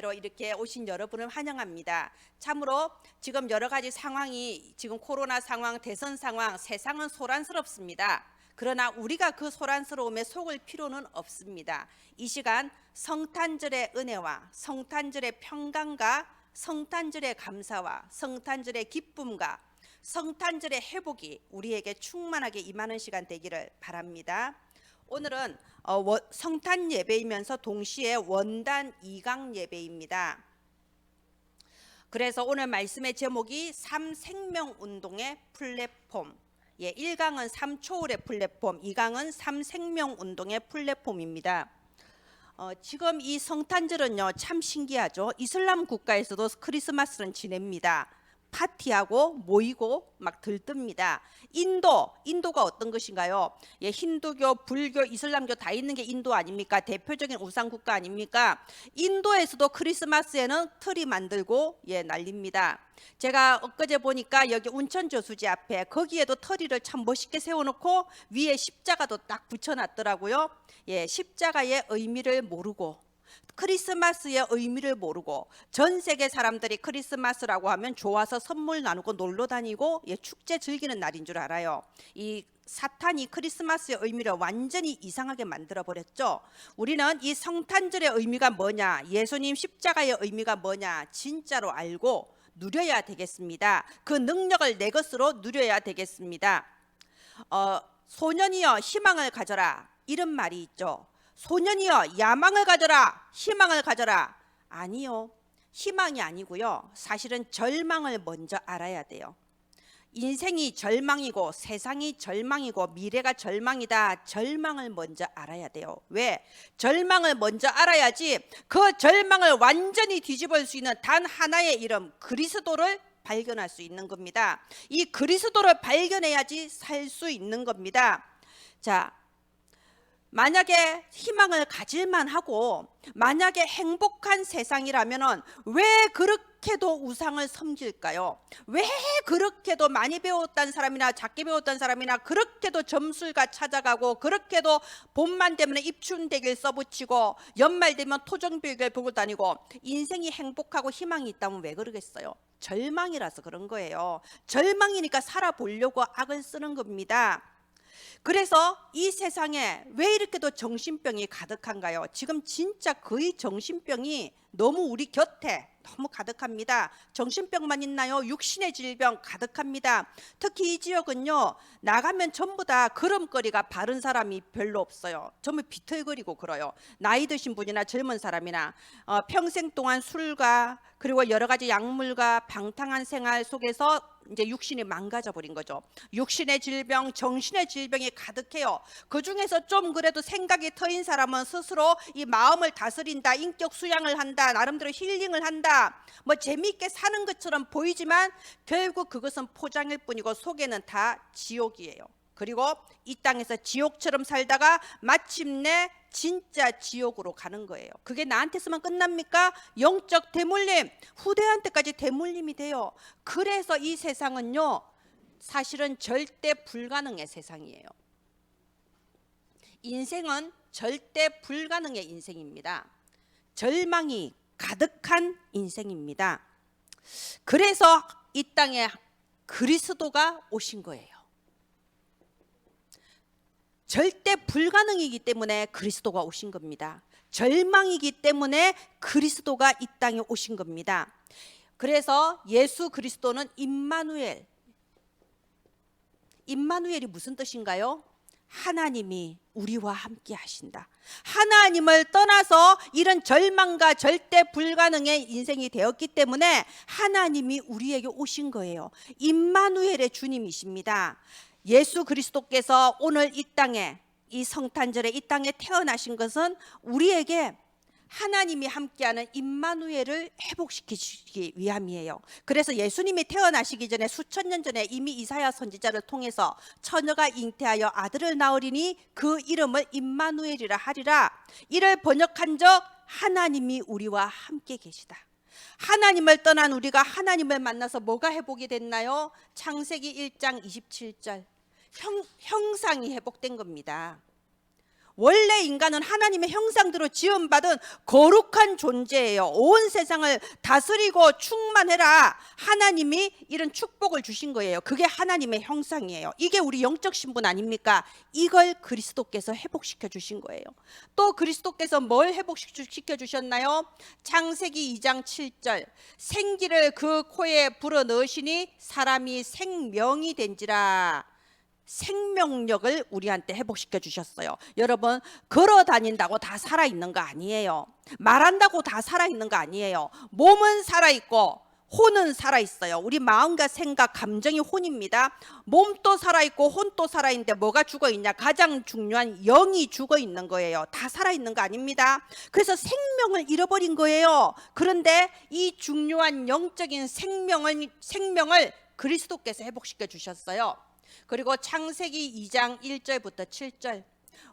자리로 이렇게 오신 여러분을 환영합니다. 참으로 지금 여러 가지 상황이 지금 코로나 상황, 대선 상황, 세상은 소란스럽습니다. 그러나 우리가 그 소란스러움에 속을 필요는 없습니다. 이 시간 성탄절의 은혜와 성탄절의 평강과 성탄절의 감사와 성탄절의 기쁨과 성탄절의 회복이 우리에게 충만하게 임하는 시간 되기를 바랍니다. 오늘은 성탄 예배이면서 동시에 원단 2강 예배입니다. 그래서 오늘 말씀의 제목이 3생명운동의 플랫폼. 1강은 3초월의 플랫폼, 2강은 3생명운동의 플랫폼입니다. 지금 이 성탄절은요 참 신기하죠. 이슬람 국가에서도 크리스마스는 지냅니다. 파티하고 모이고 막 들뜹니다. 인도가 어떤 것인가요? 힌두교, 불교, 이슬람교 다 있는 게 인도 아닙니까? 대표적인 우상 국가 아닙니까? 인도에서도 크리스마스에는 트리 만들고 난립니다. 제가 엊그제 보니까 여기 운천저수지 앞에 거기에도 트리를 참 멋있게 세워놓고 위에 십자가도 딱 붙여놨더라고요. 십자가의 의미를 모르고 크리스마스의 의미를 모르고 전 세계 사람들이 크리스마스라고 하면 좋아서 선물 나누고 놀러 다니고 축제 즐기는 날인 줄 알아요. 이 사탄이 크리스마스의 의미를 완전히 이상하게 만들어 버렸죠. 우리는 이 성탄절의 의미가 뭐냐, 예수님 십자가의 의미가 뭐냐 진짜로 알고 누려야 되겠습니다. 그 능력을 내 것으로 누려야 되겠습니다. 소년이여 희망을 가져라 이런 말이 있죠. 소년이여 야망을 가져라, 희망을 가져라. 아니요, 희망이 아니고요, 사실은 절망을 먼저 알아야 돼요. 인생이 절망이고 세상이 절망이고 미래가 절망이다. 절망을 먼저 알아야 돼요. 왜? 절망을 먼저 알아야지 그 절망을 완전히 뒤집을 수 있는 단 하나의 이름, 그리스도를 발견할 수 있는 겁니다. 이 그리스도를 발견해야지 살 수 있는 겁니다. 자, 만약에 희망을 가질만 하고 만약에 행복한 세상이라면 왜 그렇게도 우상을 섬길까요? 왜 그렇게도 많이 배웠던 사람이나 작게 배웠던 사람이나 그렇게도 점술가 찾아가고 그렇게도 봄만 되면 입춘대길 써붙이고 연말 되면 토종별결 보고 다니고 인생이 행복하고 희망이 있다면 왜 그러겠어요? 절망이라서 그런 거예요. 절망이니까 살아보려고 악을 쓰는 겁니다. 그래서 이 세상에 왜 이렇게도 정신병이 가득한가요? 지금 진짜 거의 정신병이 너무 우리 곁에 너무 가득합니다. 정신병만 있나요? 육신의 질병 가득합니다. 특히 이 지역은요 나가면 전부 다 걸음걸이가 바른 사람이 별로 없어요. 전부 비틀거리고 그래요. 나이 드신 분이나 젊은 사람이나 평생 동안 술과 그리고 여러 가지 약물과 방탕한 생활 속에서 이제 육신이 망가져 버린 거죠. 육신의 질병, 정신의 질병이 가득해요. 그 중에서 좀 그래도 생각이 터인 사람은 스스로 이 마음을 다스린다, 인격 수양을 한다, 나름대로 힐링을 한다, 뭐 재미있게 사는 것처럼 보이지만 결국 그것은 포장일 뿐이고 속에는 다 지옥이에요. 그리고 이 땅에서 지옥처럼 살다가 마침내 진짜 지옥으로 가는 거예요. 그게 나한테서만 끝납니까? 영적 대물림, 후대한테까지 대물림이 돼요. 그래서 이 세상은요 사실은 절대 불가능의 세상이에요. 인생은 절대 불가능의 인생입니다. 절망이 가득한 인생입니다. 그래서 이 땅에 그리스도가 오신 거예요. 절대 불가능이기 때문에 그리스도가 오신 겁니다. 절망이기 때문에 그리스도가 이 땅에 오신 겁니다. 그래서 예수 그리스도는 임마누엘. 임마누엘이 무슨 뜻인가요? 하나님이 우리와 함께 하신다. 하나님을 떠나서 이런 절망과 절대 불가능의 인생이 되었기 때문에 하나님이 우리에게 오신 거예요. 임마누엘의 주님이십니다. 예수 그리스도께서 오늘 이 땅에 이 성탄절에 이 땅에 태어나신 것은 우리에게 하나님이 함께하는 임마누엘을 회복시키기 위함이에요. 그래서 예수님이 태어나시기 전에 수천 년 전에 이미 이사야 선지자를 통해서 처녀가 잉태하여 아들을 낳으리니 그 이름을 임마누엘이라 하리라. 이를 번역한 적 하나님이 우리와 함께 계시다. 하나님을 떠난 우리가 하나님을 만나서 뭐가 회복이 됐나요? 창세기 1장 27절 형상이 회복된 겁니다. 원래 인간은 하나님의 형상대로 지음받은 거룩한 존재예요. 온 세상을 다스리고 충만해라. 하나님이 이런 축복을 주신 거예요. 그게 하나님의 형상이에요. 이게 우리 영적 신분 아닙니까? 이걸 그리스도께서 회복시켜 주신 거예요. 또 그리스도께서 뭘 회복시켜 주셨나요? 창세기 2장 7절, 생기를 그 코에 불어넣으시니 사람이 생명이 된지라. 생명력을 우리한테 회복시켜 주셨어요. 여러분, 걸어 다닌다고 다 살아있는 거 아니에요. 말한다고 다 살아있는 거 아니에요. 몸은 살아있고 혼은 살아있어요. 우리 마음과 생각, 감정이 혼입니다. 몸도 살아있고 혼도 살아있는데 뭐가 죽어있냐? 가장 중요한 영이 죽어있는 거예요. 다 살아있는 거 아닙니다. 그래서 생명을 잃어버린 거예요. 그런데 이 중요한 영적인 생명을 그리스도께서 회복시켜 주셨어요. 그리고 창세기 2장 1절부터 7절,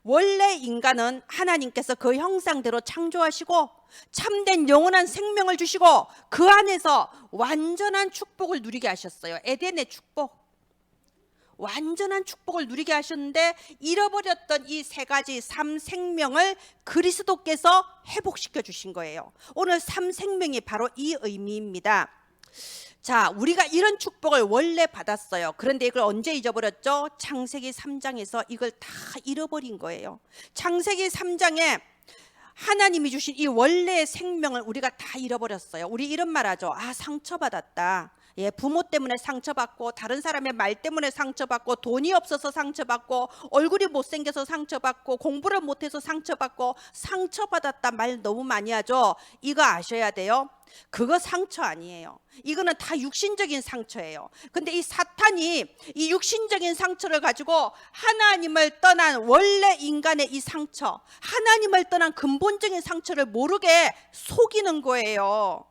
원래 인간은 하나님께서 그 형상대로 창조하시고 참된 영원한 생명을 주시고 그 안에서 완전한 축복을 누리게 하셨어요. 에덴의 축복, 완전한 축복을 누리게 하셨는데 잃어버렸던 이 세 가지 삼생명을 그리스도께서 회복시켜 주신 거예요. 오늘 삼생명이 바로 이 의미입니다. 자, 우리가 이런 축복을 원래 받았어요. 그런데 이걸 언제 잊어버렸죠? 창세기 3장에서 이걸 다 잃어버린 거예요. 창세기 3장에 하나님이 주신 이 원래의 생명을 우리가 다 잃어버렸어요. 우리 이런 말 하죠. 아, 상처받았다. 예, 부모 때문에 상처받고 다른 사람의 말 때문에 상처받고 돈이 없어서 상처받고 얼굴이 못생겨서 상처받고 공부를 못해서 상처받고 상처받았다 말 너무 많이 하죠. 이거 아셔야 돼요. 그거 상처 아니에요. 이거는 다 육신적인 상처예요. 근데 이 사탄이 이 육신적인 상처를 가지고 하나님을 떠난 원래 인간의 이 상처, 하나님을 떠난 근본적인 상처를 모르게 속이는 거예요.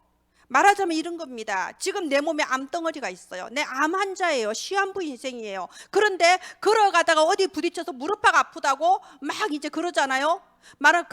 말하자면 이런 겁니다. 지금 내 몸에 암덩어리가 있어요. 내 암 환자예요. 시한부 인생이에요. 그런데 걸어가다가 어디 부딪혀서 무릎팍 아프다고 막 이제 그러잖아요. 말은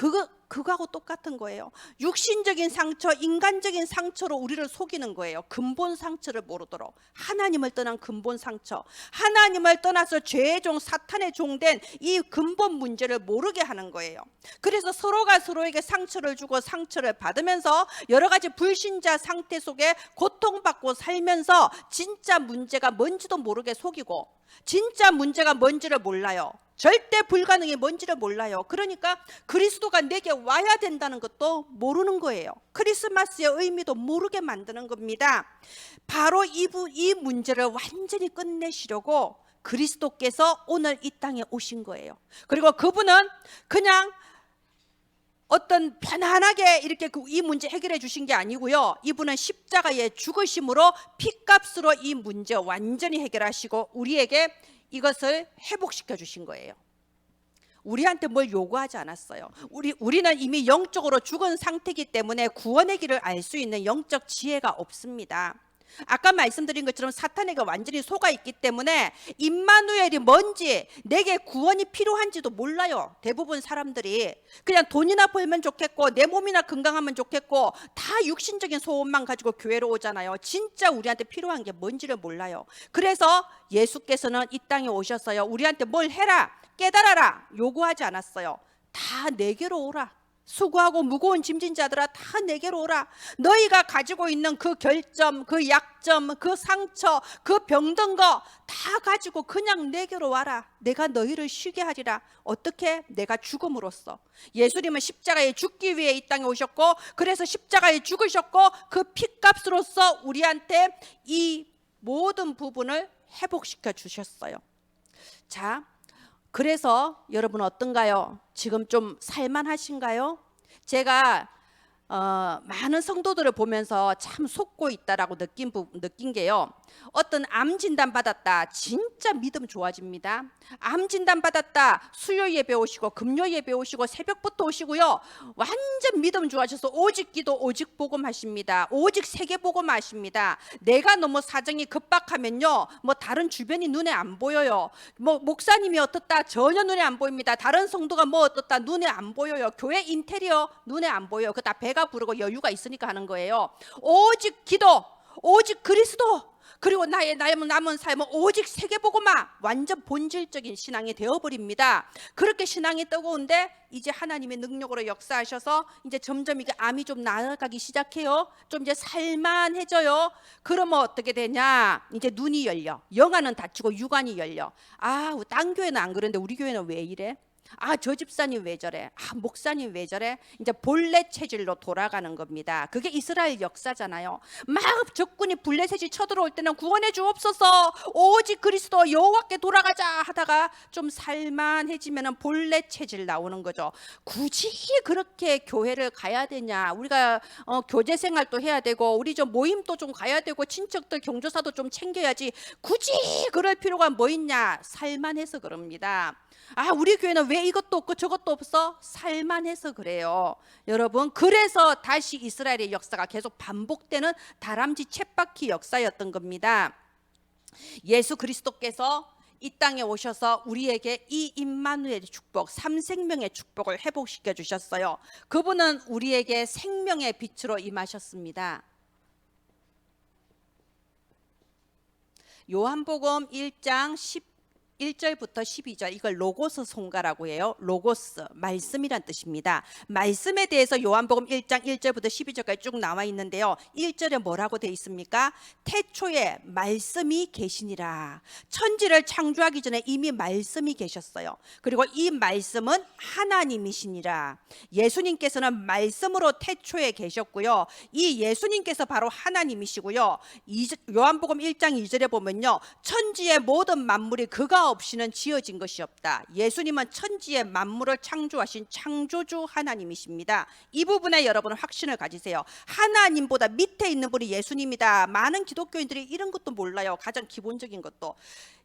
그거하고 똑같은 거예요. 육신적인 상처, 인간적인 상처로 우리를 속이는 거예요. 근본 상처를 모르도록. 하나님을 떠난 근본 상처, 하나님을 떠나서 죄의 종, 사탄의 종된 이 근본 문제를 모르게 하는 거예요. 그래서 서로가 서로에게 상처를 주고 상처를 받으면서 여러 가지 불신자 상태 속에 고통받고 살면서 진짜 문제가 뭔지도 모르게 속이고 진짜 문제가 뭔지를 몰라요. 절대 불가능이 뭔지를 몰라요. 그러니까 그리스도가 내게 와야 된다는 것도 모르는 거예요. 크리스마스의 의미도 모르게 만드는 겁니다. 바로 이 문제를 완전히 끝내시려고 그리스도께서 오늘 이 땅에 오신 거예요. 그리고 그분은 그냥 어떤 편안하게 이렇게 이 문제 해결해 주신 게 아니고요. 이분은 십자가에 죽으심으로 피값으로 이 문제 완전히 해결하시고 우리에게 이것을 회복시켜 주신 거예요. 우리한테 뭘 요구하지 않았어요. 우리는 이미 영적으로 죽은 상태이기 때문에 구원의 길을 알 수 있는 영적 지혜가 없습니다. 아까 말씀드린 것처럼 사탄에게 완전히 속아 있기 때문에 임마누엘이 뭔지, 내게 구원이 필요한지도 몰라요. 대부분 사람들이 그냥 돈이나 벌면 좋겠고 내 몸이나 건강하면 좋겠고 다 육신적인 소원만 가지고 교회로 오잖아요. 진짜 우리한테 필요한 게 뭔지를 몰라요. 그래서 예수께서는 이 땅에 오셨어요. 우리한테 뭘 해라, 깨달아라 요구하지 않았어요. 다 내게로 오라. 수고하고 무거운 짐진 자들아 다 내게로 오라. 너희가 가지고 있는 그 결점, 그 약점, 그 상처, 그 병든 거 다 가지고 그냥 내게로 와라. 내가 너희를 쉬게 하리라. 어떻게? 내가 죽음으로써. 예수님은 십자가에 죽기 위해 이 땅에 오셨고 그래서 십자가에 죽으셨고 그 피값으로써 우리한테 이 모든 부분을 회복시켜 주셨어요. 자, 그래서 여러분 어떤가요? 지금 좀 살만하신가요? 제가 많은 성도들을 보면서 참 속고 있다라고 느낀 게요. 어떤 암 진단 받았다. 진짜 믿음 좋아집니다. 암 진단 받았다. 수요 예배 오시고 금요 예배 오시고 새벽부터 오시고요. 완전 믿음 좋아져서 오직 기도 오직 복음 하십니다. 오직 세계 복음 하십니다. 내가 너무 사정이 급박하면요. 뭐 다른 주변이 눈에 안 보여요. 뭐 목사님이 어떻다 전혀 눈에 안 보입니다. 다른 성도가 뭐 어떻다 눈에 안 보여요. 교회 인테리어 눈에 안 보여요. 그 다 배가 부르고 여유가 있으니까 하는 거예요. 오직 기도 오직 그리스도 그리고 나의 남은 삶은 오직 세계복음화, 완전 본질적인 신앙이 되어버립니다. 그렇게 신앙이 뜨거운데 이제 하나님의 능력으로 역사하셔서 이제 점점 이게 암이 좀 나아가기 시작해요. 좀 이제 살만해져요. 그러면 어떻게 되냐? 이제 눈이 열려. 영안은 닫히고 육안이 열려. 딴 교회는 안 그런데 우리 교회는 왜 이래? 저 집사님 왜 저래? 목사님 왜 저래? 이제 본래 체질로 돌아가는 겁니다. 그게 이스라엘 역사잖아요. 막 적군이 블레셋이 쳐들어올 때는 구원해 주옵소서, 오직 그리스도 여호와께 돌아가자 하다가 좀 살만해지면은 본래 체질 나오는 거죠. 굳이 그렇게 교회를 가야 되냐? 우리가 교제 생활도 해야 되고 우리 좀 모임도 좀 가야 되고 친척들 경조사도 좀 챙겨야지. 굳이 그럴 필요가 뭐 있냐? 살만해서 그럽니다. 우리 교회는 왜 이것도 없고 저것도 없어? 살만해서 그래요. 여러분, 그래서 다시 이스라엘의 역사가 계속 반복되는 다람쥐 쳇바퀴 역사였던 겁니다. 예수 그리스도께서 이 땅에 오셔서 우리에게 이 임마누엘의 축복, 삼생명의 축복을 회복시켜 주셨어요. 그분은 우리에게 생명의 빛으로 임하셨습니다. 요한복음 1장 1절부터 12절, 이걸 로고스 송가라고 해요. 로고스, 말씀이란 뜻입니다. 말씀에 대해서 요한복음 1장 1절부터 12절까지 쭉 나와 있는데요. 1절에 뭐라고 되어 있습니까? 태초에 말씀이 계시니라. 천지를 창조하기 전에 이미 말씀이 계셨어요. 그리고 이 말씀은 하나님이시니라. 예수님께서는 말씀으로 태초에 계셨고요. 이 예수님께서 바로 하나님이시고요. 요한복음 1장 2절에 보면요, 천지의 모든 만물이 그가 없이는 지어진 것이 없다. 예수님은 천지의 만물을 창조하신 창조주 하나님이십니다. 이 부분에 여러분은 확신을 가지세요. 하나님보다 밑에 있는 분이 예수님이다. 많은 기독교인들이 이런 것도 몰라요. 가장 기본적인 것도.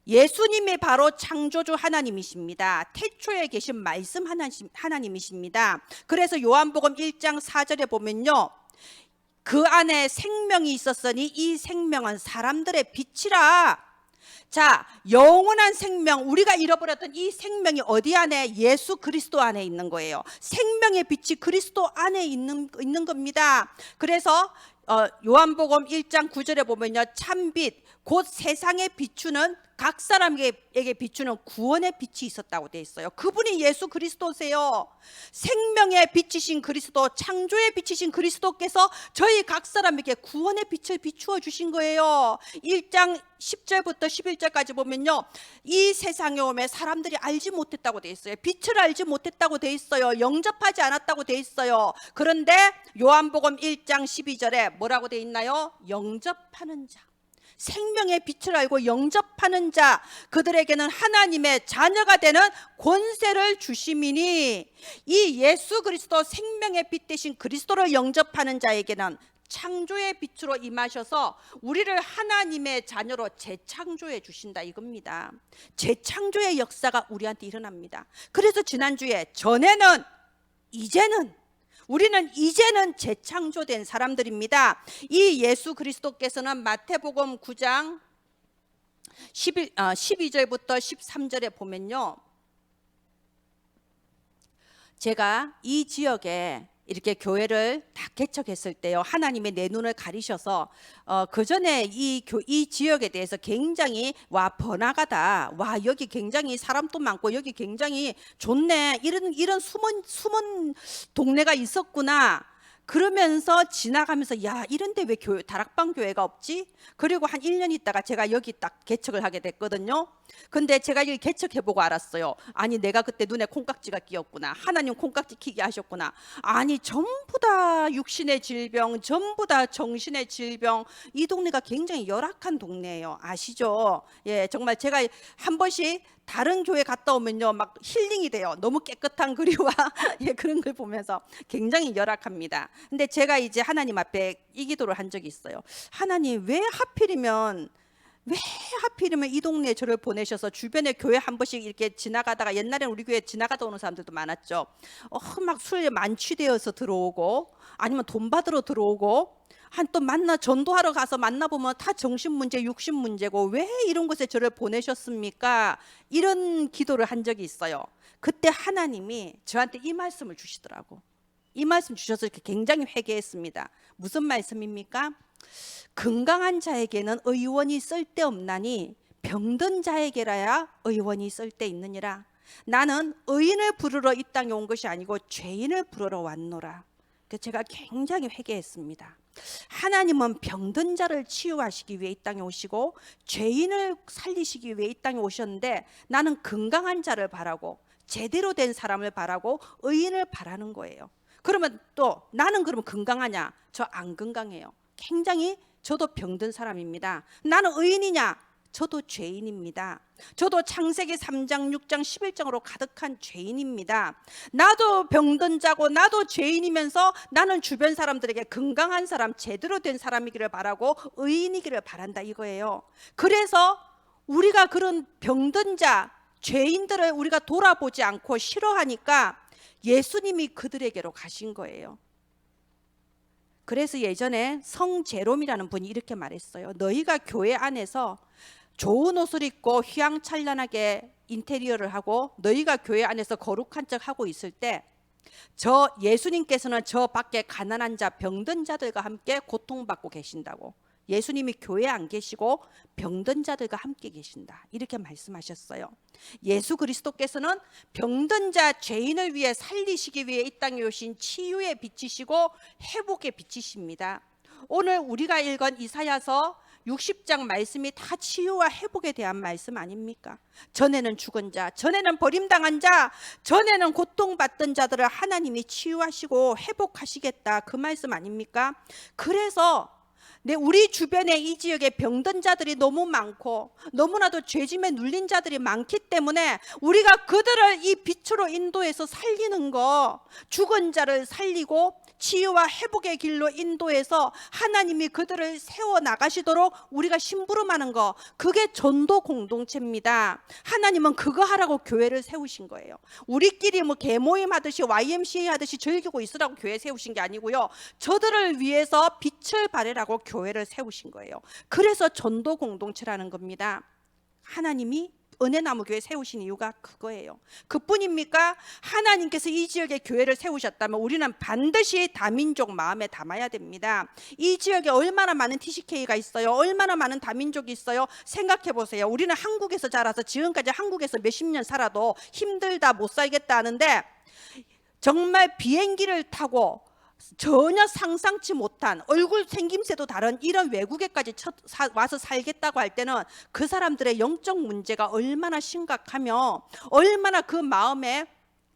예수님이 바로 창조주 하나님이십니다. 태초에 계신 말씀 하나님이십니다. 그래서 요한복음 1장 4절에 보면요, 그 안에 생명이 있었으니 이 생명은 사람들의 빛이라. 자, 영원한 생명, 우리가 잃어버렸던 이 생명이 어디 안에? 예수 그리스도 안에 있는 거예요. 생명의 빛이 그리스도 안에 있는 겁니다. 그래서 요한복음 1장 9절에 보면요, 참빛, 곧 세상에 비추는, 각 사람에게 비추는 구원의 빛이 있었다고 되어 있어요. 그분이 예수 그리스도세요. 생명의 빛이신 그리스도, 창조의 빛이신 그리스도께서 저희 각 사람에게 구원의 빛을 비추어 주신 거예요. 1장 10절부터 11절까지 보면요, 이 세상에 오면 사람들이 알지 못했다고 되어 있어요. 빛을 알지 못했다고 되어 있어요. 영접하지 않았다고 되어 있어요. 그런데 요한복음 1장 12절에 뭐라고 되어 있나요? 영접하는 자, 생명의 빛을 알고 영접하는 자, 그들에게는 하나님의 자녀가 되는 권세를 주심이니, 이 예수 그리스도 생명의 빛 대신 그리스도를 영접하는 자에게는 창조의 빛으로 임하셔서 우리를 하나님의 자녀로 재창조해 주신다 이겁니다. 재창조의 역사가 우리한테 일어납니다. 그래서 지난주에 전에는, 이제는, 우리는 이제는 재창조된 사람들입니다. 이 예수 그리스도께서는 마태복음 9장 12절부터 13절에 보면요, 제가 이 지역에 이렇게 교회를 다 개척했을 때요, 하나님의 내 눈을 가리셔서 그 전에 이 지역에 대해서 굉장히 번화가다, 여기 굉장히 사람도 많고 여기 굉장히 좋네, 이런 숨은 동네가 있었구나. 그러면서 지나가면서 이런데 왜 다락방 교회가 없지? 그리고 한 1년 있다가 제가 여기 딱 개척을 하게 됐거든요. 근데 제가 여기 개척해보고 알았어요. 아니, 내가 그때 눈에 콩깍지가 끼었구나. 하나님 콩깍지 끼게 하셨구나. 아니, 전부 다 육신의 질병, 전부 다 정신의 질병, 이 동네가 굉장히 열악한 동네예요. 아시죠? 예, 정말 제가 한 번씩 다른 교회 갔다 오면요, 막 힐링이 돼요. 너무 깨끗한 그리와 예, 그런 걸 보면서 굉장히 열악합니다. 근데 제가 이제 하나님 앞에 이 기도를 한 적이 있어요. 하나님, 왜 하필이면 이 동네에 저를 보내셔서 주변에 교회 한 번씩 이렇게 지나가다가, 옛날에는 우리 교회 지나가다 오는 사람들도 많았죠. 막 술에 만취되어서 들어오고, 아니면 돈 받으러 들어오고, 또 전도하러 가서 만나보면 다 정신 문제, 육신 문제고, 왜 이런 곳에 저를 보내셨습니까? 이런 기도를 한 적이 있어요. 그때 하나님이 저한테 이 말씀을 주시더라고. 이 말씀 주셔서 이렇게 굉장히 회개했습니다. 무슨 말씀입니까? 건강한 자에게는 의원이 쓸데없나니 병든 자에게라야 의원이 쓸데있느니라. 나는 의인을 부르러 이 땅에 온 것이 아니고 죄인을 부르러 왔노라. 제가 굉장히 회개했습니다. 하나님은 병든 자를 치유하시기 위해 이 땅에 오시고 죄인을 살리시기 위해 이 땅에 오셨는데, 나는 건강한 자를 바라고 제대로 된 사람을 바라고 의인을 바라는 거예요. 그러면 또 나는 그러면 건강하냐? 저 안 건강해요. 굉장히 저도 병든 사람입니다. 나는 의인이냐? 저도 죄인입니다. 저도 창세기 3장, 6장, 11장으로 가득한 죄인입니다. 나도 병든 자고 나도 죄인이면서 나는 주변 사람들에게 건강한 사람, 제대로 된 사람이기를 바라고 의인이기를 바란다 이거예요. 그래서 우리가 그런 병든 자, 죄인들을 우리가 돌아보지 않고 싫어하니까 예수님이 그들에게로 가신 거예요. 그래서 예전에 성제롬이라는 분이 이렇게 말했어요. 너희가 교회 안에서 좋은 옷을 입고 휘황찬란하게 인테리어를 하고 너희가 교회 안에서 거룩한 척 하고 있을 때, 저 예수님께서는 저 밖에 가난한 자, 병든 자들과 함께 고통받고 계신다고. 예수님이 교회에 안 계시고 병든 자들과 함께 계신다, 이렇게 말씀하셨어요. 예수 그리스도께서는 병든 자, 죄인을 위해 살리시기 위해 이 땅에 오신 치유의 빛이시고 회복의 빛이십니다. 오늘 우리가 읽은 이사야서 60장 말씀이 다 치유와 회복에 대한 말씀 아닙니까? 전에는 죽은 자, 전에는 버림당한 자, 전에는 고통받던 자들을 하나님이 치유하시고 회복하시겠다, 그 말씀 아닙니까? 그래서 우리 주변에 이 지역에 병든 자들이 너무 많고 너무나도 죄짐에 눌린 자들이 많기 때문에 우리가 그들을 이 빛으로 인도해서 살리는 거, 죽은 자를 살리고 치유와 회복의 길로 인도해서 하나님이 그들을 세워나가시도록 우리가 심부름하는 거, 그게 전도 공동체입니다. 하나님은 그거 하라고 교회를 세우신 거예요. 우리끼리 뭐 개모임 하듯이 YMCA 하듯이 즐기고 있으라고 교회 세우신 게 아니고요, 저들을 위해서 빛을 발하라고 교회를 세우신 거예요. 그래서 전도 공동체라는 겁니다. 하나님이 은혜나무 교회 세우신 이유가 그거예요. 그뿐입니까? 하나님께서 이 지역에 교회를 세우셨다면 우리는 반드시 다민족 마음에 담아야 됩니다. 이 지역에 얼마나 많은 TCK가 있어요? 얼마나 많은 다민족이 있어요? 생각해 보세요. 우리는 한국에서 자라서 지금까지 한국에서 몇십 년 살아도 힘들다, 못 살겠다 하는데, 정말 비행기를 타고 전혀 상상치 못한 얼굴 생김새도 다른 이런 외국에까지 와서 살겠다고 할 때는 그 사람들의 영적 문제가 얼마나 심각하며 얼마나 그 마음에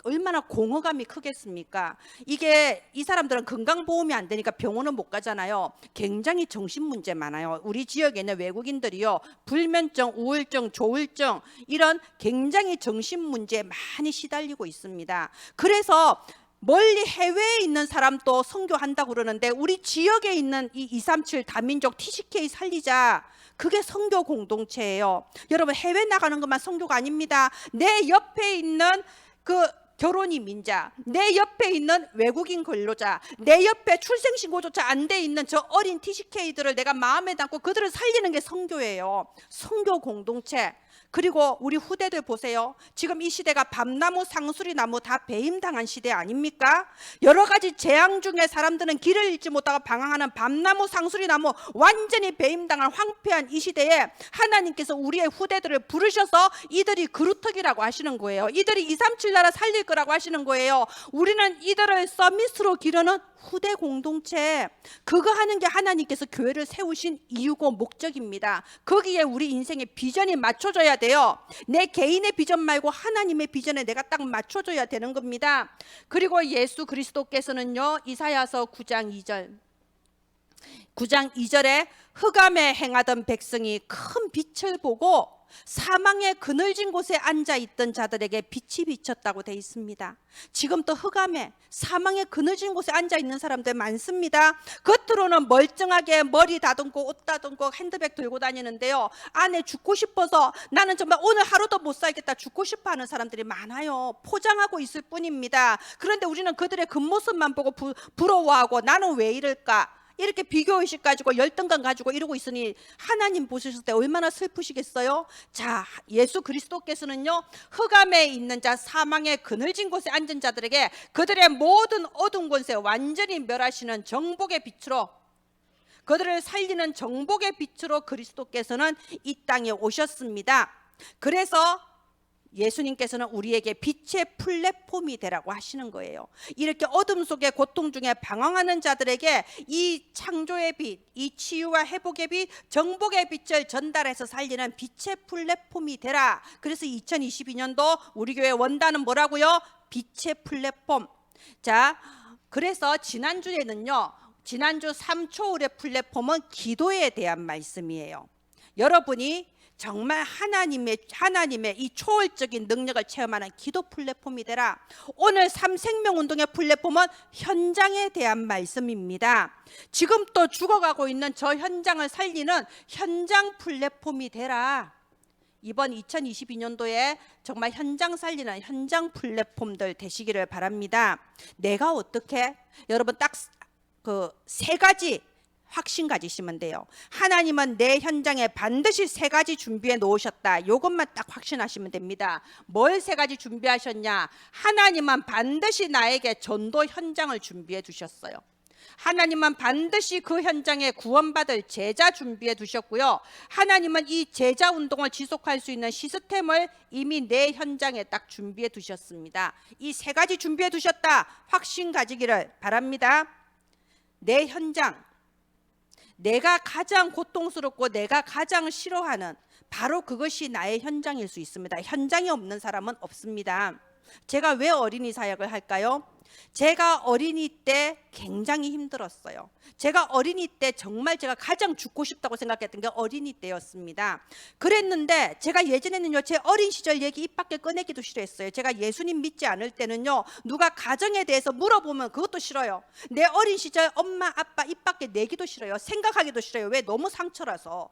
얼마나 공허감이 크겠습니까? 이게 이 사람들은 건강보험이 안 되니까 병원은 못 가잖아요. 굉장히 정신 문제 많아요. 우리 지역에 있는 외국인들이요, 불면증, 우울증, 조울증, 이런 굉장히 정신 문제에 많이 시달리고 있습니다. 그래서 멀리 해외에 있는 사람도 선교한다고 그러는데, 우리 지역에 있는 이 237 다민족 TCK 살리자, 그게 선교 공동체예요. 여러분, 해외 나가는 것만 선교가 아닙니다. 내 옆에 있는 그 결혼 이민자, 내 옆에 있는 외국인 근로자, 내 옆에 출생신고조차 안 돼 있는 저 어린 TCK들을 내가 마음에 담고 그들을 살리는 게 선교예요. 선교 공동체. 그리고 우리 후대들 보세요. 지금 이 시대가 밤나무, 상수리나무 다 배임당한 시대 아닙니까? 여러 가지 재앙 중에 사람들은 길을 잃지 못하고 방황하는 밤나무, 상수리나무, 완전히 배임당한 황폐한 이 시대에 하나님께서 우리의 후대들을 부르셔서 이들이 그루터기라고 하시는 거예요. 이들이 237 나라 살릴 거라고 하시는 거예요. 우리는 이들을 서밋으로 기르는 후대 공동체, 그거 하는 게 하나님께서 교회를 세우신 이유고 목적입니다. 거기에 우리 인생의 비전이 맞춰져야 돼요. 내 개인의 비전 말고 하나님의 비전에 내가 딱 맞춰줘야 되는 겁니다. 그리고 예수 그리스도께서는요, 이사야서 9장 2절에 흑암에 행하던 백성이 큰 빛을 보고 사망의 그늘진 곳에 앉아있던 자들에게 빛이 비쳤다고 되어 있습니다. 지금 또 흑암에, 사망의 그늘진 곳에 앉아있는 사람들 많습니다. 겉으로는 멀쩡하게 머리 다듬고 옷 다듬고 핸드백 들고 다니는데요, 안에 죽고 싶어서 나는 정말 오늘 하루도 못 살겠다, 죽고 싶어 하는 사람들이 많아요. 포장하고 있을 뿐입니다. 그런데 우리는 그들의 겉모습만 보고 부러워하고 나는 왜 이럴까, 이렇게 비교의식 가지고 열등감 가지고 이러고 있으니 하나님 보셨을 때 얼마나 슬프시겠어요? 자, 예수 그리스도께서는요, 흑암에 있는 자, 사망의 그늘진 곳에 앉은 자들에게 그들의 모든 어두운 곳에 완전히 멸하시는 정복의 빛으로, 그들을 살리는 정복의 빛으로 그리스도께서는 이 땅에 오셨습니다. 그래서 예수님께서는 우리에게 빛의 플랫폼이 되라고 하시는 거예요. 이렇게 어둠 속에 고통 중에 방황하는 자들에게 이 창조의 빛, 이 치유와 회복의 빛, 정복의 빛을 전달해서 살리는 빛의 플랫폼이 되라. 그래서 2022년도 우리 교회 원단은 뭐라고요? 빛의 플랫폼. 자, 그래서 지난주에는요, 지난주 3초울의 플랫폼은 기도에 대한 말씀이에요. 여러분이 정말 하나님의 이 초월적인 능력을 체험하는 기도 플랫폼이 되라. 오늘 삼생명운동의 플랫폼은 현장에 대한 말씀입니다. 지금 또 죽어가고 있는 저 현장을 살리는 현장 플랫폼이 되라. 이번 2022년도에 정말 현장 살리는 현장 플랫폼들 되시기를 바랍니다. 내가 어떻게? 여러분 딱 그 세 가지 확신 가지시면 돼요. 하나님은 내 현장에 반드시 세 가지 준비해 놓으셨다. 이것만 딱 확신하시면 됩니다. 뭘 세 가지 준비하셨냐? 하나님은 반드시 나에게 전도 현장을 준비해 두셨어요. 하나님은 반드시 그 현장에 구원받을 제자 준비해 두셨고요. 하나님은 이 제자 운동을 지속할 수 있는 시스템을 이미 내 현장에 딱 준비해 두셨습니다. 이 세 가지 준비해 두셨다. 확신 가지기를 바랍니다. 내 현장, 내가 가장 고통스럽고 내가 가장 싫어하는 바로 그것이 나의 현장일 수 있습니다. 현장이 없는 사람은 없습니다. 제가 왜 어린이 사역을 할까요? 제가 어린이 때 굉장히 힘들었어요. 제가 어린이 때 정말 제가 가장 죽고 싶다고 생각했던 게 어린이 때였습니다. 그랬는데 제가 예전에는요, 제 어린 시절 얘기 입 밖에 꺼내기도 싫어했어요. 제가 예수님 믿지 않을 때는요, 누가 가정에 대해서 물어보면 그것도 싫어요. 내 어린 시절 엄마 아빠 입 밖에 내기도 싫어요. 생각하기도 싫어요. 왜? 너무 상처라서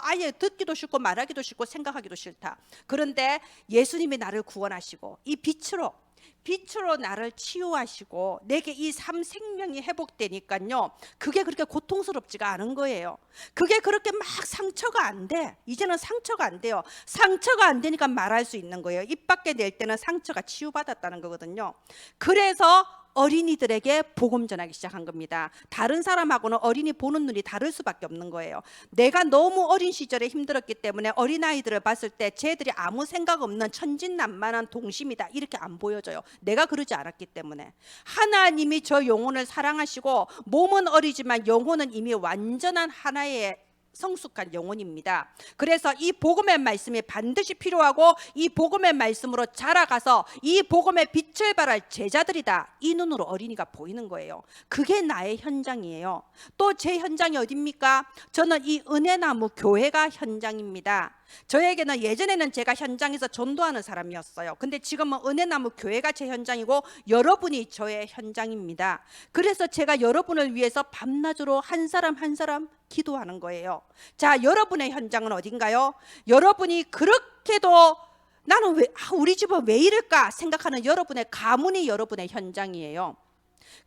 아예 듣기도 싫고 말하기도 싫고 생각하기도 싫다. 그런데 예수님이 나를 구원하시고 이 빛으로 나를 치유하시고 내게 이 삼생명이 회복되니까요, 그게 그렇게 고통스럽지가 않은 거예요. 그게 그렇게 막 상처가 안 돼. 이제는 상처가 안 돼요. 상처가 안 되니까 말할 수 있는 거예요. 입 밖에 낼 때는 상처가 치유받았다는 거거든요. 그래서 어린이들에게 복음 전하기 시작한 겁니다. 다른 사람하고는 어린이 보는 눈이 다를 수밖에 없는 거예요. 내가 너무 어린 시절에 힘들었기 때문에 어린아이들을 봤을 때 쟤들이 아무 생각 없는 천진난만한 동심이다 이렇게 안 보여져요. 내가 그러지 않았기 때문에. 하나님이 저 영혼을 사랑하시고 몸은 어리지만 영혼은 이미 완전한 하나의 성숙한 영혼입니다. 그래서 이 복음의 말씀이 반드시 필요하고 이 복음의 말씀으로 자라가서 이 복음의 빛을 발할 제자들이다. 이 눈으로 어린이가 보이는 거예요. 그게 나의 현장이에요. 또 제 현장이 어딥니까? 저는 이 은혜나무 교회가 현장입니다. 저에게는 예전에는 제가 현장에서 전도하는 사람이었어요. 근데 지금은 은혜나무 교회가 제 현장이고 여러분이 저의 현장입니다. 그래서 제가 여러분을 위해서 밤낮으로 한 사람 한 사람 기도하는 거예요. 자, 여러분의 현장은 어딘가요? 여러분이 그렇게도 나는 왜 우리 집은 왜 이럴까 생각하는 여러분의 가문이 여러분의 현장이에요.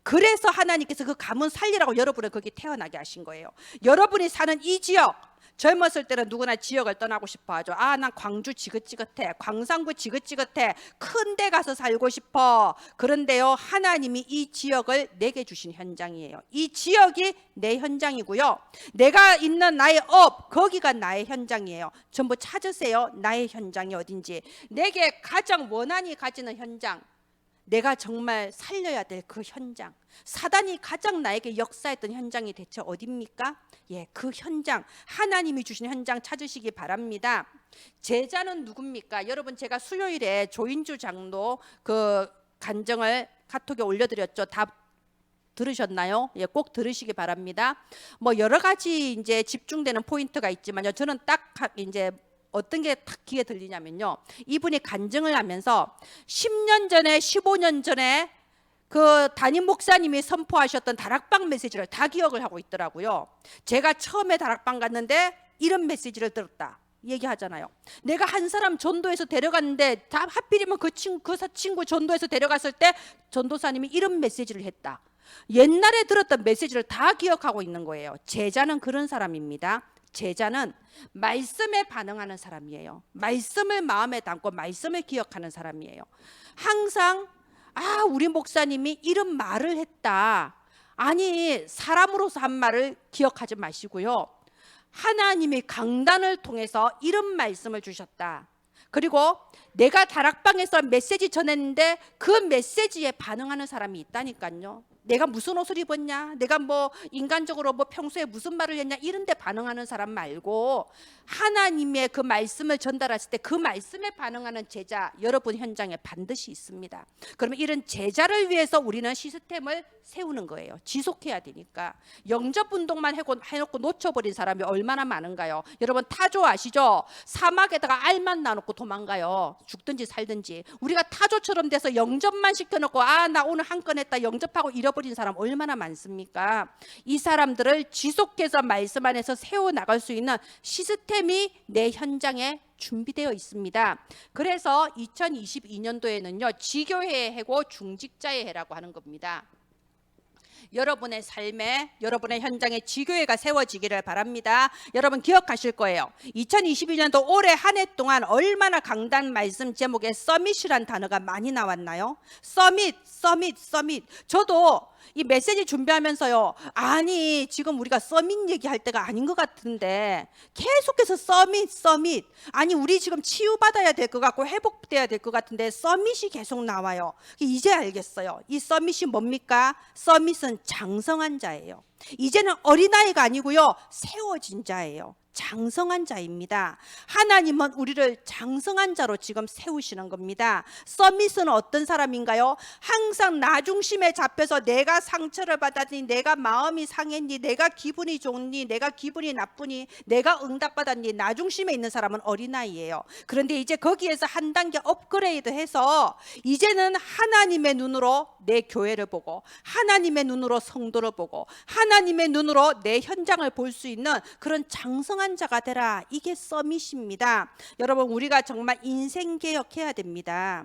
그래서 하나님께서 그 가문 살리라고 여러분을 거기 태어나게 하신 거예요. 여러분이 사는 이 지역, 젊었을 때는 누구나 지역을 떠나고 싶어 하죠. 아, 난 광주 지긋지긋해, 광산구 지긋지긋해, 큰 데 가서 살고 싶어. 그런데요, 하나님이 이 지역을 내게 주신 현장이에요. 이 지역이 내 현장이고요, 내가 있는 나의 업, 거기가 나의 현장이에요. 전부 찾으세요. 나의 현장이 어딘지. 내게 가장 원한이 가지는 현장, 내가 정말 살려야 될 그 현장, 사단이 가장 나에게 역사했던 현장이 대체 어딥니까? 예, 그 현장, 하나님이 주신 현장 찾으시기 바랍니다. 제자는 누굽니까? 여러분, 제가 수요일에 조인주 장로 그 간증을 카톡에 올려드렸죠. 다 들으셨나요? 예, 꼭 들으시기 바랍니다. 뭐 여러 가지 이제 집중되는 포인트가 있지만요, 저는 딱 이제 어떤 게 딱 귀에 들리냐면요, 이분이 간증을 하면서 10년 전에 15년 전에 그 담임 목사님이 선포하셨던 다락방 메시지를 다 기억을 하고 있더라고요. 제가 처음에 다락방 갔는데 이런 메시지를 들었다 얘기하잖아요. 내가 한 사람 전도해서 데려갔는데 다 하필이면 그 친구 전도해서 데려갔을 때 전도사님이 이런 메시지를 했다. 옛날에 들었던 메시지를 다 기억하고 있는 거예요. 제자는 그런 사람입니다. 제자는 말씀에 반응하는 사람이에요. 말씀을 마음에 담고 말씀을 기억하는 사람이에요. 항상 우리 목사님이 이런 말을 했다, 아니, 사람으로서 한 말을 기억하지 마시고요. 하나님이 강단을 통해서 이런 말씀을 주셨다. 그리고 내가 다락방에서 메시지 전했는데 그 메시지에 반응하는 사람이 있다니까요. 내가 무슨 옷을 입었냐, 내가 뭐 인간적으로 뭐 평소에 무슨 말을 했냐, 이런 데 반응하는 사람 말고 하나님의 그 말씀을 전달했을 때 그 말씀에 반응하는 제자, 여러분 현장에 반드시 있습니다. 그러면 이런 제자를 위해서 우리는 시스템을 세우는 거예요. 지속해야 되니까. 영접 운동만 해놓고 놓쳐버린 사람이 얼마나 많은가요? 여러분 타조 아시죠? 사막에다가 알만 놔놓고 도망가요. 죽든지 살든지. 우리가 타조처럼 돼서 영접만 시켜놓고 나 오늘 한 건 했다 영접하고 잃어버린 사람 얼마나 많습니까? 이 사람들을 지속해서 말씀 안에서 세워나갈 수 있는 시스템이 내 현장에 준비되어 있습니다. 그래서 2022년도에는요 지교회의 해고 중직자의 해라고 하는 겁니다. 여러분의 삶에, 여러분의 현장에 지교회가 세워지기를 바랍니다. 여러분 기억하실 거예요. 2022년도 올해 한 해 동안 얼마나 강단 말씀 제목에 서밋이란 단어가 많이 나왔나요? 서밋. 저도 이 메시지 준비하면서요, 아니 지금 우리가 서밋 얘기할 때가 아닌 것 같은데 계속해서 서밋. 아니 우리 지금 치유받아야 될 것 같고 회복돼야 될 것 같은데 서밋이 계속 나와요. 이제 알겠어요. 이 서밋이 뭡니까? 서밋은 장성한 자예요. 이제는 어린아이가 아니고요, 세워진 자예요. 장성한 자입니다. 하나님은 우리를 장성한 자로 지금 세우시는 겁니다. 서밋은 어떤 사람인가요? 항상 나 중심에 잡혀서 내가 상처를 받았니, 내가 마음이 상했니, 내가 기분이 좋니, 내가 기분이 나쁘니, 내가 응답받았니, 나 중심에 있는 사람은 어린아이예요. 그런데 이제 거기에서 한 단계 업그레이드해서 이제는 하나님의 눈으로 내 교회를 보고, 하나님의 눈으로 성도를 보고, 하나님의 눈으로 내 현장을 볼 수 있는 그런 장성한 자가 되라. 이게 서밋입니다. 여러분 우리가 정말 인생 개혁해야 됩니다.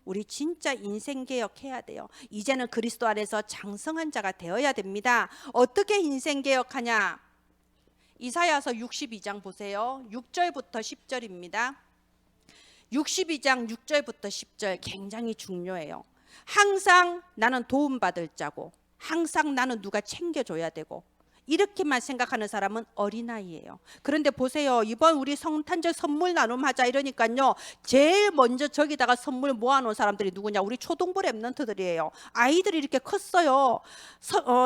우리 진짜 인생 개혁해야 돼요. 이제는 그리스도 안에서 장성한 자가 되어야 됩니다. 어떻게 인생 개혁하냐? 이사야서 62장 보세요. 6절부터 10절입니다. 62장 6절부터 10절 굉장히 중요해요. 항상 나는 도움받을 자고, 항상 나는 누가 챙겨줘야 되고, 이렇게만 생각하는 사람은 어린아이예요. 그런데 보세요, 이번 우리 성탄절 선물 나눔하자 이러니까요, 제일 먼저 저기다가 선물 모아놓은 사람들이 누구냐? 우리 초등부 랩런트들이에요. 아이들이 이렇게 컸어요.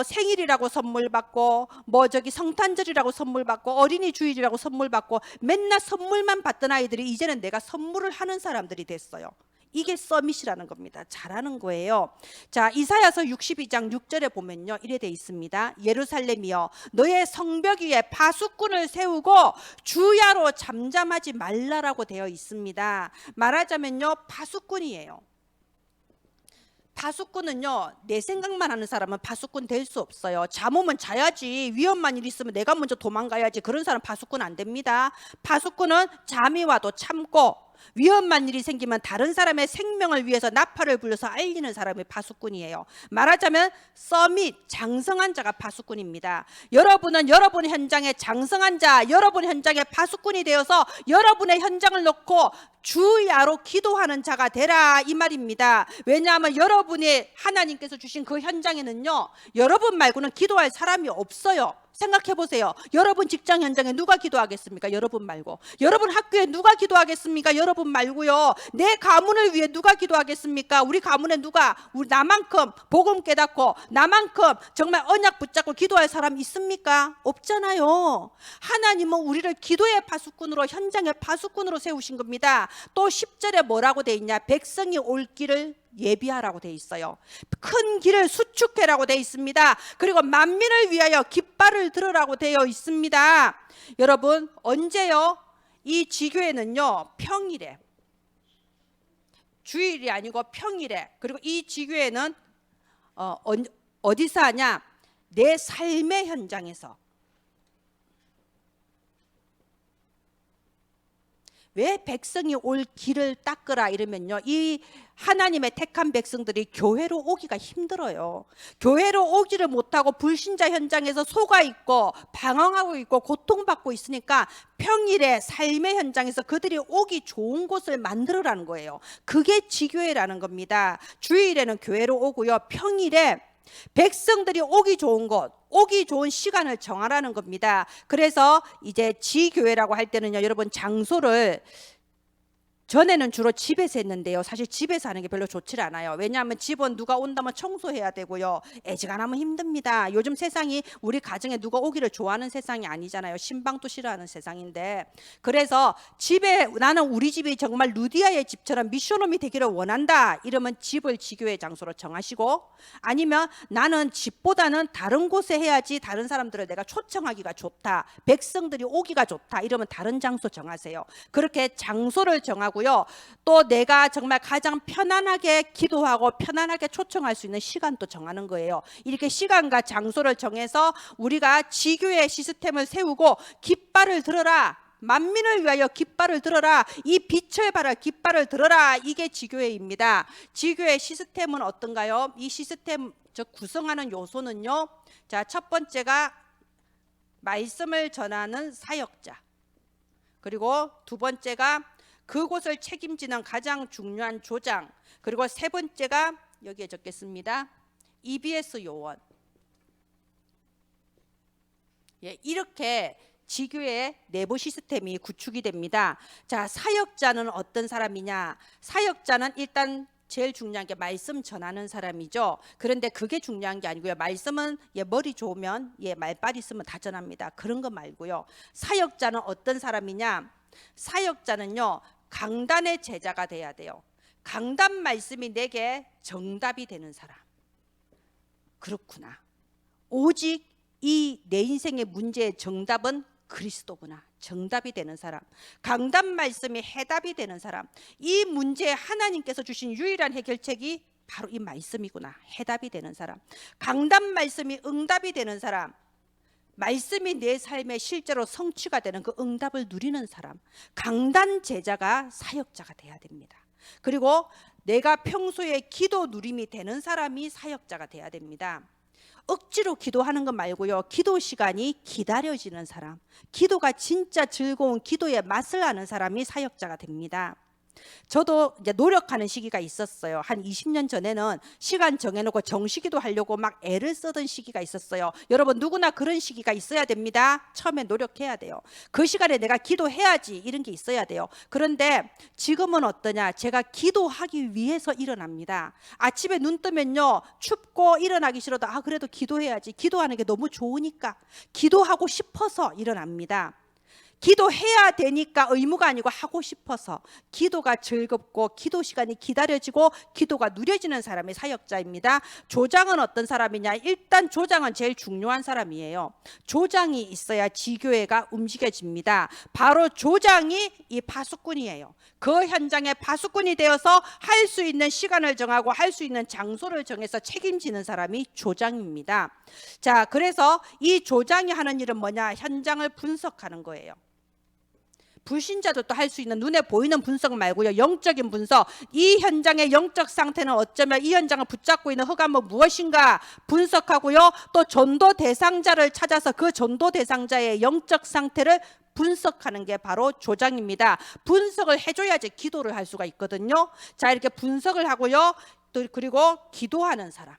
생일이라고 선물 받고, 뭐 저기 성탄절이라고 선물 받고, 어린이 주일이라고 선물 받고, 맨날 선물만 받던 아이들이 이제는 내가 선물을 하는 사람들이 됐어요. 이게 서밋이라는 겁니다. 잘하는 거예요. 자, 이사야서 62장 6절에 보면요, 이래 돼 있습니다. 예루살렘이여, 너의 성벽 위에 파수꾼을 세우고 주야로 잠잠하지 말라라고 되어 있습니다. 말하자면요, 파수꾼이에요. 파수꾼은요, 내 생각만 하는 사람은 파수꾼 될 수 없어요. 잠오면 자야지, 위험한 일 있으면 내가 먼저 도망가야지, 그런 사람 파수꾼 안 됩니다. 파수꾼은 잠이 와도 참고, 위험한 일이 생기면 다른 사람의 생명을 위해서 나팔을 불려서 알리는 사람이 파수꾼이에요. 말하자면 서밋, 장성한 자가 파수꾼입니다. 여러분은 여러분 현장의 장성한 자, 여러분 현장의 파수꾼이 되어서 여러분의 현장을 놓고 주야로 기도하는 자가 되라, 이 말입니다. 왜냐하면 여러분이 하나님께서 주신 그 현장에는요, 여러분 말고는 기도할 사람이 없어요. 생각해 보세요. 여러분 직장 현장에 누가 기도하겠습니까? 여러분 말고. 여러분 학교에 누가 기도하겠습니까? 여러분 말고요. 내 가문을 위해 누가 기도하겠습니까? 우리 가문에 누가, 나만큼 복음 깨닫고 나만큼 정말 언약 붙잡고 기도할 사람 있습니까? 없잖아요. 하나님은 우리를 기도의 파수꾼으로, 현장의 파수꾼으로 세우신 겁니다. 또 10절에 뭐라고 돼 있냐? 백성이 올 길을 예비하라고 돼 있어요. 큰 길을 수축해라고 돼 있습니다. 그리고 만민을 위하여 깃발을 들으라고 되어 있습니다. 여러분, 언제요? 이 지교회는요, 평일에, 주일이 아니고 평일에. 그리고 이 지교회는 어디서 하냐? 내 삶의 현장에서. 왜 백성이 올 길을 닦으라 이러면요, 이 하나님의 택한 백성들이 교회로 오기가 힘들어요. 교회로 오지를 못하고 불신자 현장에서 속아 있고 방황하고 있고 고통받고 있으니까 평일에 삶의 현장에서 그들이 오기 좋은 곳을 만들으라는 거예요. 그게 지교회라는 겁니다. 주일에는 교회로 오고요, 평일에 백성들이 오기 좋은 곳, 오기 좋은 시간을 정하라는 겁니다. 그래서 이제 지교회라고 할 때는요, 여러분 장소를 전에는 주로 집에서 했는데요. 사실 집에서 하는 게 별로 좋지 않아요. 왜냐하면 집은 누가 온다면 청소해야 되고요. 애지간하면 힘듭니다. 요즘 세상이 우리 가정에 누가 오기를 좋아하는 세상이 아니잖아요. 신방도 싫어하는 세상인데. 그래서 집에 나는 우리 집이 정말 루디아의 집처럼 미션홈이 되기를 원한다. 이러면 집을 지교회 장소로 정하시고, 아니면 나는 집보다는 다른 곳에 해야지 다른 사람들을 내가 초청하기가 좋다. 백성들이 오기가 좋다. 이러면 다른 장소 정하세요. 그렇게 장소를 정하고 또 내가 정말 가장 편안하게 기도하고 편안하게 초청할 수 있는 시간도 정하는 거예요. 이렇게 시간과 장소를 정해서 우리가 지교의 시스템을 세우고 깃발을 들어라. 만민을 위하여 깃발을 들어라. 이 빛을 발할 깃발을 들어라. 이게 지교회입니다. 지교회 시스템은 어떤가요? 이 시스템 구성하는 요소는요. 자, 첫 번째가 말씀을 전하는 사역자. 그리고 두 번째가 그곳을 책임지는 가장 중요한 조장. 그리고 세 번째가 여기에 적겠습니다. EBS 요원. 예, 이렇게 지교의 내부 시스템이 구축이 됩니다. 자, 사역자는 어떤 사람이냐? 사역자는 일단 제일 중요한 게 말씀 전하는 사람이죠. 그런데 그게 중요한 게 아니고요. 말씀은 머리 좋으면 말빨 있으면 다 전합니다. 그런 거 말고요. 사역자는 어떤 사람이냐? 사역자는요, 강단의 제자가 돼야 돼요. 강단 말씀이 내게 정답이 되는 사람. 그렇구나. 오직 이 내 인생의 문제의 정답은 그리스도구나. 정답이 되는 사람. 강단 말씀이 해답이 되는 사람. 이 문제에 하나님께서 주신 유일한 해결책이 바로 이 말씀이구나. 해답이 되는 사람. 강단 말씀이 응답이 되는 사람. 말씀이 내 삶에 실제로 성취가 되는 그 응답을 누리는 사람. 강단 제자가 사역자가 돼야 됩니다. 그리고 내가 평소에 기도 누림이 되는 사람이 사역자가 돼야 됩니다. 억지로 기도하는 것 말고요. 기도 시간이 기다려지는 사람. 기도가 진짜 즐거운 기도의 맛을 아는 사람이 사역자가 됩니다. 저도 이제 노력하는 시기가 있었어요. 한 20년 전에는 시간 정해놓고 정시기도 하려고 막 애를 쓰던 시기가 있었어요. 여러분 누구나 그런 시기가 있어야 됩니다. 처음에 노력해야 돼요. 그 시간에 내가 기도해야지 이런 게 있어야 돼요. 그런데 지금은 어떠냐? 제가 기도하기 위해서 일어납니다. 아침에 눈 뜨면요, 춥고 일어나기 싫어도 그래도 기도해야지. 기도하는 게 너무 좋으니까 기도하고 싶어서 일어납니다. 기도해야 되니까 의무가 아니고 하고 싶어서. 기도가 즐겁고 기도 시간이 기다려지고 기도가 누려지는 사람이 사역자입니다. 조장은 어떤 사람이냐? 일단 조장은 제일 중요한 사람이에요. 조장이 있어야 지교회가 움직여집니다. 바로 조장이 이 파수꾼이에요. 그 현장에 파수꾼이 되어서 할 수 있는 시간을 정하고 할 수 있는 장소를 정해서 책임지는 사람이 조장입니다. 자, 그래서 이 조장이 하는 일은 뭐냐? 현장을 분석하는 거예요. 불신자들도 할 수 있는 눈에 보이는 분석 말고요, 영적인 분석. 이 현장의 영적 상태는 어쩌면 이 현장을 붙잡고 있는 흑암은 무엇인가 분석하고요, 또 전도 대상자를 찾아서 그 전도 대상자의 영적 상태를 분석하는 게 바로 조장입니다. 분석을 해줘야지 기도를 할 수가 있거든요. 자, 이렇게 분석을 하고요, 또 그리고 기도하는 사람.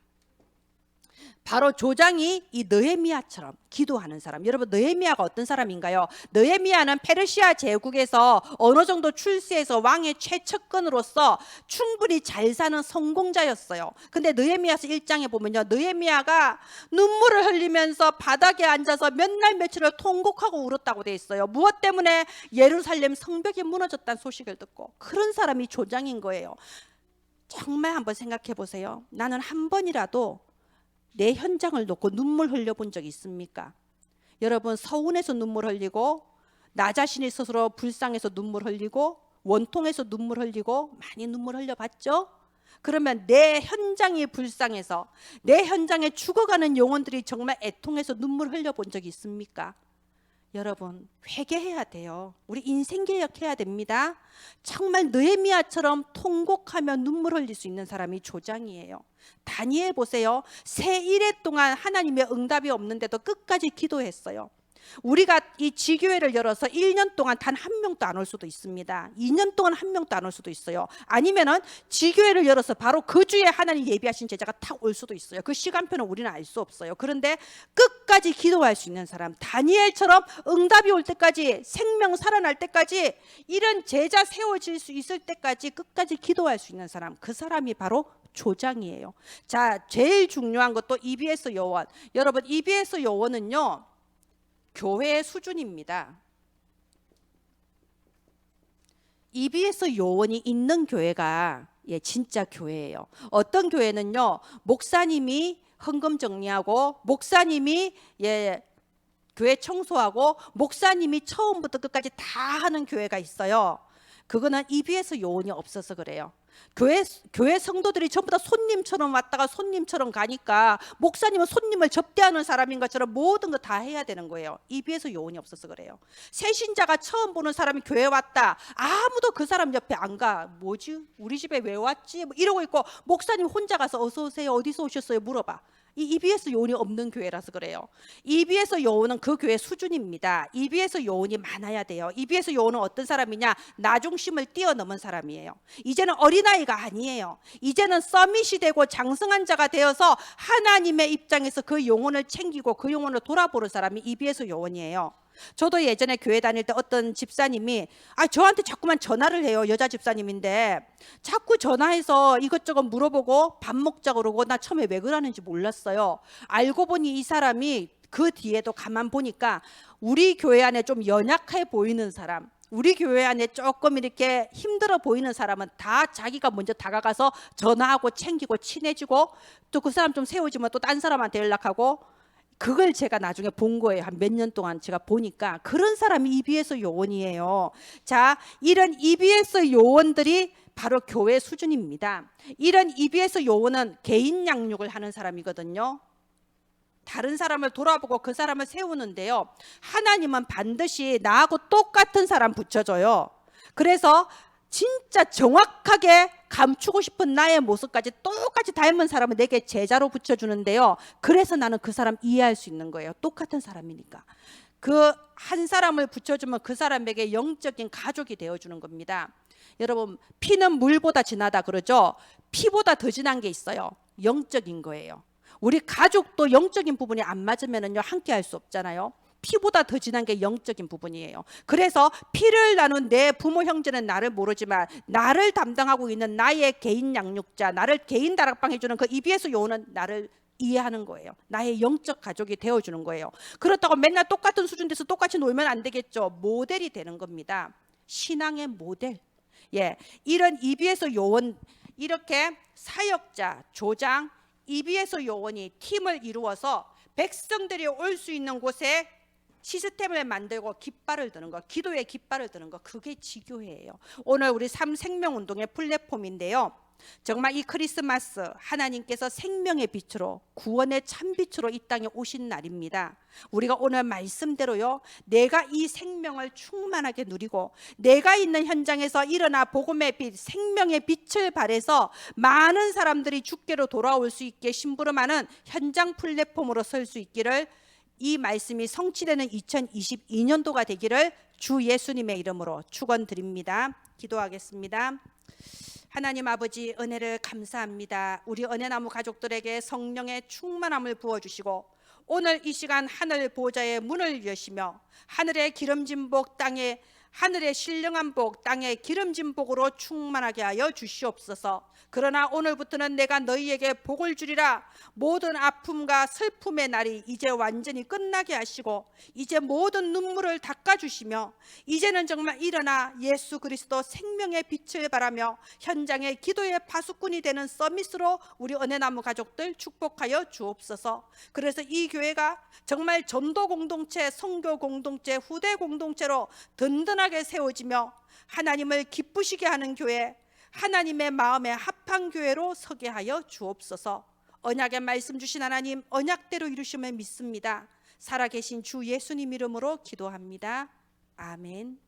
바로 조장이 이 느헤미야처럼 기도하는 사람. 여러분, 느헤미야가 어떤 사람인가요? 느헤미야는 페르시아 제국에서 어느 정도 출세해서 왕의 최측근으로서 충분히 잘 사는 성공자였어요. 근데 느헤미야서 1장에 보면요, 느헤미야가 눈물을 흘리면서 바닥에 앉아서 몇 날 며칠을 통곡하고 울었다고 돼 있어요. 무엇 때문에? 예루살렘 성벽이 무너졌다는 소식을 듣고. 그런 사람이 조장인 거예요. 정말 한번 생각해 보세요. 나는 한 번이라도 내 현장을 놓고 눈물 흘려본 적 있습니까? 여러분, 서운해서 눈물 흘리고, 나 자신이 스스로 불쌍해서 눈물 흘리고, 원통해서 눈물 흘리고, 많이 눈물 흘려봤죠? 그러면 내 현장이 불쌍해서, 내 현장에 죽어가는 영혼들이 정말 애통해서 눈물 흘려본 적 있습니까? 여러분, 회개해야 돼요. 우리 인생 개혁해야 됩니다. 정말 느헤미야처럼 통곡하며 눈물 흘릴 수 있는 사람이 조장이에요. 다니엘 보세요. 세 일해 동안 하나님의 응답이 없는데도 끝까지 기도했어요. 우리가 이 지교회를 열어서 1년 동안 단 한 명도 안 올 수도 있습니다. 2년 동안 한 명도 안 올 수도 있어요. 아니면은 지교회를 열어서 바로 그 주에 하나님 예비하신 제자가 탁 올 수도 있어요. 그 시간표는 우리는 알 수 없어요. 그런데 끝까지 기도할 수 있는 사람, 다니엘처럼 응답이 올 때까지, 생명 살아날 때까지, 이런 제자 세워질 수 있을 때까지 끝까지 기도할 수 있는 사람, 그 사람이 바로 조장이에요. 자, 제일 중요한 것도 EBS 요원. 여러분, EBS 요원은요, 교회의 수준입니다. EBS 요원이 있는 교회가 진짜 교회예요. 어떤 교회는요, 목사님이 헌금 정리하고, 목사님이 교회 청소하고, 목사님이 처음부터 끝까지 다 하는 교회가 있어요. 그거는 EBS 요원이 없어서 그래요. 교회 성도들이 전부 다 손님처럼 왔다가 손님처럼 가니까 목사님은 손님을 접대하는 사람인 것처럼 모든 거 다 해야 되는 거예요. EBS 요원이 없어서 그래요. 새신자가 처음 보는 사람이 교회 왔다, 아무도 그 사람 옆에 안 가. 뭐지? 우리 집에 왜 왔지? 뭐 이러고 있고, 목사님 혼자 가서 어서 오세요, 어디서 오셨어요? 물어봐. 이 EBS 요원이 없는 교회라서 그래요. EBS 요원은 그 교회 수준입니다. EBS 요원이 많아야 돼요. EBS 요원은 어떤 사람이냐? 나중심을 뛰어넘은 사람이에요. 이제는 어린아이가 아니에요. 이제는 서밋이 되고 장성한 자가 되어서 하나님의 입장에서 그 영혼을 챙기고 그 영혼을 돌아보는 사람이 EBS 요원이에요. 저도 예전에 교회 다닐 때 어떤 집사님이 저한테 자꾸만 전화를 해요. 여자 집사님인데 자꾸 전화해서 이것저것 물어보고 밥 먹자 그러고, 나 처음에 왜 그러는지 몰랐어요. 알고 보니 이 사람이 그 뒤에도 가만 보니까 우리 교회 안에 좀 연약해 보이는 사람, 우리 교회 안에 조금 이렇게 힘들어 보이는 사람은 다 자기가 먼저 다가가서 전화하고 챙기고 친해지고, 또 그 사람 좀 세워지면 또 딴 사람한테 연락하고, 그걸 제가 나중에 본 거예요. 한 몇 년 동안 제가 보니까 그런 사람이 EBS 요원이에요. 자, 이런 EBS 요원들이 바로 교회 수준입니다. 이런 EBS 요원은 개인 양육을 하는 사람이거든요. 다른 사람을 돌아보고 그 사람을 세우는데요, 하나님은 반드시 나하고 똑같은 사람 붙여줘요. 그래서 진짜 정확하게 감추고 싶은 나의 모습까지 똑같이 닮은 사람을 내게 제자로 붙여주는데요, 그래서 나는 그 사람 이해할 수 있는 거예요. 똑같은 사람이니까. 그 한 사람을 붙여주면 그 사람에게 영적인 가족이 되어주는 겁니다. 여러분, 피는 물보다 진하다 그러죠. 피보다 더 진한 게 있어요. 영적인 거예요. 우리 가족도 영적인 부분이 안 맞으면요 함께 할 수 없잖아요. 피보다 더 진한 게 영적인 부분이에요. 그래서 피를 나눈 내 부모 형제는 나를 모르지만 나를 담당하고 있는 나의 개인 양육자, 나를 개인 다락방 해주는 그 EBS 요원은 나를 이해하는 거예요. 나의 영적 가족이 되어주는 거예요. 그렇다고 맨날 똑같은 수준 돼서 똑같이 놀면 안 되겠죠. 모델이 되는 겁니다. 신앙의 모델. 이런 EBS 요원, 이렇게 사역자, 조장, EBS 요원이 팀을 이루어서 백성들이 올 수 있는 곳에 시스템을 만들고 깃발을 드는 거, 기도의 깃발을 드는 거, 그게 지교회예요. 오늘 우리 삶생명운동의 플랫폼인데요, 정말 이 크리스마스 하나님께서 생명의 빛으로, 구원의 참빛으로 이 땅에 오신 날입니다. 우리가 오늘 말씀대로요, 내가 이 생명을 충만하게 누리고 내가 있는 현장에서 일어나 복음의 빛, 생명의 빛을 발해서 많은 사람들이 주께로 돌아올 수 있게 심부름하는 현장 플랫폼으로 설 수 있기를, 이 말씀이 성취되는 2022년도가 되기를 주 예수님의 이름으로 축원드립니다. 기도하겠습니다. 하나님 아버지, 은혜를 감사합니다. 우리 은혜나무 가족들에게 성령의 충만함을 부어주시고 오늘 이 시간 하늘 보좌의 문을 여시며 하늘의 기름진 복, 땅에 하늘의 신령한 복, 땅의 기름진 복으로 충만하게 하여 주시옵소서. 그러나 오늘부터는 내가 너희에게 복을 주리라. 모든 아픔과 슬픔의 날이 이제 완전히 끝나게 하시고 이제 모든 눈물을 닦아주시며 이제는 정말 일어나 예수 그리스도 생명의 빛을 바라며 현장의 기도의 파수꾼이 되는 서밋으로 우리 은혜나무 가족들 축복하여 주옵소서. 그래서 이 교회가 정말 전도 공동체, 선교 공동체, 후대 공동체로 든든하게 세워지며 하나님을 기쁘시게 하는 교회, 하나님의 마음에 합한 교회로 서게 하여 주옵소서. 언약의 말씀 주신 하나님, 언약대로 이루심을 믿습니다. 살아계신 주 예수님 이름으로 기도합니다. 아멘.